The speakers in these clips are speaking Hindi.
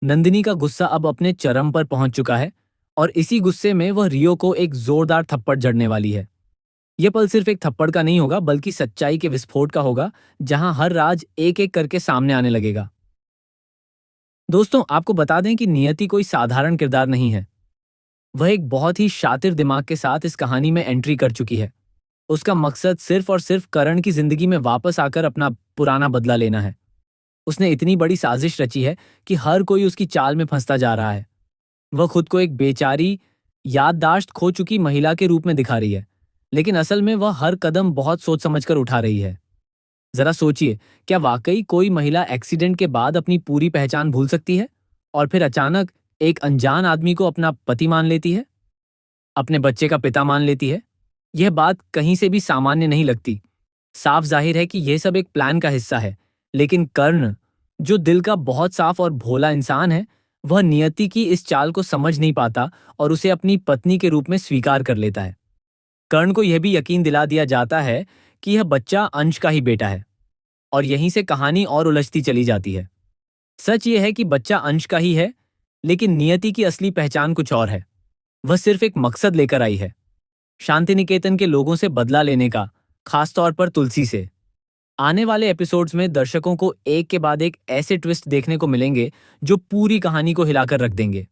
नंदिनी का गुस्सा अब अपने चरम पर पहुंच चुका है और इसी गुस्से में वह रियो को एक जोरदार थप्पड़ जड़ने वाली है। यह पल सिर्फ एक थप्पड़ का नहीं होगा बल्कि सच्चाई के विस्फोट का होगा, जहां हर राज एक एक करके सामने आने लगेगा। दोस्तों, आपको बता दें कि नियति कोई साधारण किरदार नहीं है। वह एक बहुत ही शातिर दिमाग के साथ इस कहानी में एंट्री कर चुकी है। उसका मकसद सिर्फ और सिर्फ करण की जिंदगी में वापस आकर अपना पुराना बदला लेना है। उसने इतनी बड़ी साजिश रची है कि हर कोई उसकी चाल में फंसता जा रहा है। वह खुद को एक बेचारी, याददाश्त खो चुकी महिला के रूप में दिखा रही है, लेकिन असल में वह हर कदम बहुत सोच समझकर उठा रही है। जरा सोचिए, क्या वाकई कोई महिला एक्सीडेंट के बाद अपनी पूरी पहचान भूल सकती है और फिर अचानक एक अनजान आदमी को अपना पति मान लेती है, अपने बच्चे का पिता मान लेती है? यह बात कहीं से भी सामान्य नहीं लगती। साफ जाहिर है कि यह सब एक प्लान का हिस्सा है, लेकिन कर्ण, जो दिल का बहुत साफ और भोला इंसान है, वह नियति की इस चाल को समझ नहीं पाता और उसे अपनी पत्नी के रूप में स्वीकार कर लेता है। कर्ण को यह भी यकीन दिला दिया जाता है कि यह बच्चा अंश का ही बेटा है, और यहीं से कहानी और उलझती चली जाती है। सच यह है कि बच्चा अंश का ही है, लेकिन नियति की असली पहचान कुछ और है। वह सिर्फ एक मकसद लेकर आई है, शांति निकेतन के लोगों से बदला लेने का, खासतौर पर तुलसी से। आने वाले एपिसोड्स में दर्शकों को एक के बाद एक ऐसे ट्विस्ट देखने को मिलेंगे जो पूरी कहानी को हिलाकर रख देंगे।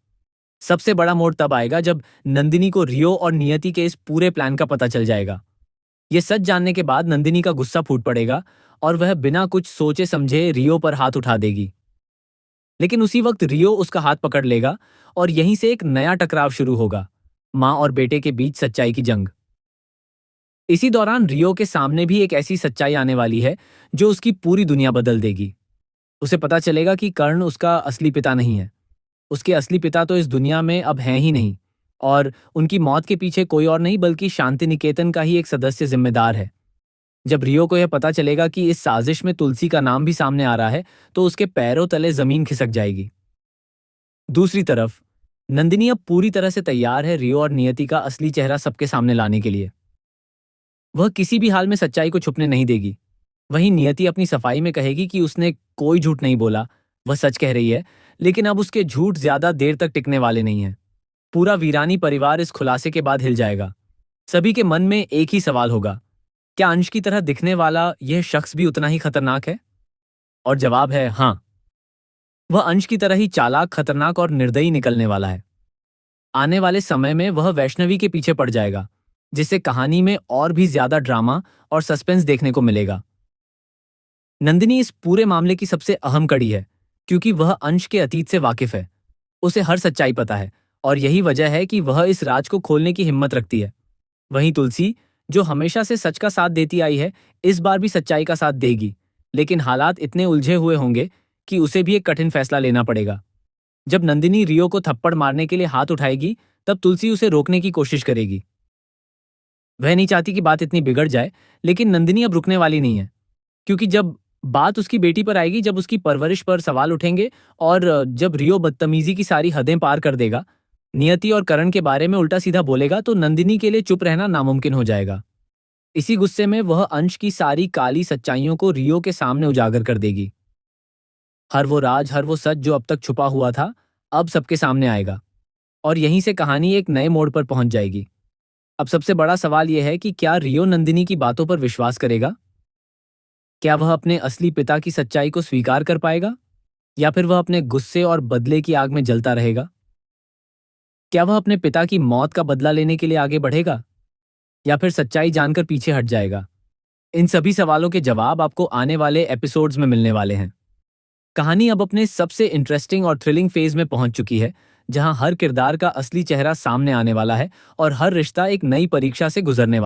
सबसे बड़ा मोड़ तब आएगा जब नंदिनी को रियो और नियति के इस पूरे प्लान का पता चल जाएगा। ये सच जानने के बाद नंदिनी का गुस्सा फूट पड़ेगा और वह बिना कुछ सोचे समझे रियो पर हाथ उठा देगी। लेकिन उसी वक्त रियो उसका हाथ पकड़ लेगा और यहीं से एक नया टकराव शुरू होगा, माँ और बेटे के बीच सच्चाई की जंग। इसी दौरान रियो के सामने भी एक ऐसी सच्चाई आने वाली है जो उसकी पूरी दुनिया बदल देगी। उसे पता चलेगा कि कर्ण उसका असली पिता नहीं है। उसके असली पिता तो इस दुनिया में अब हैं ही नहीं, और उनकी मौत के पीछे कोई और नहीं बल्कि शांति निकेतन का ही एक सदस्य जिम्मेदार है। जब रियो को यह पता चलेगा कि इस साजिश में तुलसी का नाम भी सामने आ रहा है, तो उसके पैरों तले जमीन खिसक जाएगी। दूसरी तरफ नंदिनी अब पूरी तरह से तैयार है रियो और नियति का असली चेहरा सबके सामने लाने के लिए। वह किसी भी हाल में सच्चाई को छुपने नहीं देगी। वहीं नियति अपनी सफाई में कहेगी कि उसने कोई झूठ नहीं बोला, वह सच कह रही है, लेकिन अब उसके झूठ ज्यादा देर तक टिकने वाले नहीं हैं। पूरा वीरानी परिवार इस खुलासे के बाद हिल जाएगा। सभी के मन में एक ही सवाल होगा, क्या अंश की तरह दिखने वाला यह शख्स भी उतना ही खतरनाक है? और जवाब है हाँ। वह अंश की तरह ही चालाक, खतरनाक और निर्दयी निकलने वाला है। आने वाले समय में वह वैष्णवी के पीछे पड़ जाएगा, जिससे कहानी में और भी ज्यादा ड्रामा और सस्पेंस देखने को मिलेगा। नंदिनी इस पूरे मामले की सबसे अहम कड़ी है, क्योंकि वह अंश के अतीत से वाकिफ है। उसे हर सच्चाई पता है और यही वजह है कि वह इस राज को खोलने की हिम्मत रखती है। वहीं तुलसी, जो हमेशा से सच का साथ देती आई है, इस बार भी सच्चाई का साथ देगी, लेकिन हालात इतने उलझे हुए होंगे कि उसे भी एक कठिन फैसला लेना पड़ेगा। जब नंदिनी रियो को थप्पड़ मारने के लिए हाथ उठाएगी, तब तुलसी उसे रोकने की कोशिश करेगी। वह नहीं चाहती कि बात इतनी बिगड़ जाए, लेकिन नंदिनी अब रुकने वाली नहीं है, क्योंकि जब बात उसकी बेटी पर आएगी, जब उसकी परवरिश पर सवाल उठेंगे और जब रियो बदतमीजी की सारी हदें पार कर देगा, नियति और करण के बारे में उल्टा सीधा बोलेगा, तो नंदिनी के लिए चुप रहना नामुमकिन हो जाएगा। इसी गुस्से में वह अंश की सारी काली सच्चाइयों को रियो के सामने उजागर कर देगी। हर वो राज, हर वो सच जो अब तक छुपा हुआ था, अब सबके सामने आएगा और यहीं से कहानी एक नए मोड़ पर पहुंच जाएगी। अब सबसे बड़ा सवाल यह है कि क्या रियो नंदिनी की बातों पर विश्वास करेगा? क्या वह अपने असली पिता की सच्चाई को स्वीकार कर पाएगा, या फिर वह अपने गुस्से और बदले की आग में जलता रहेगा? क्या वह अपने पिता की मौत का बदला लेने के लिए आगे बढ़ेगा, या फिर सच्चाई जानकर पीछे हट जाएगा? इन सभी सवालों के जवाब आपको आने वाले एपिसोड्स में मिलने वाले हैं। कहानी अब अपने सबसे इंटरेस्टिंग और थ्रिलिंग फेज में पहुंच चुकी है, जहां हर किरदार का असली चेहरा सामने आने वाला है और हर रिश्ता एक नई परीक्षा से गुजरने वाला है।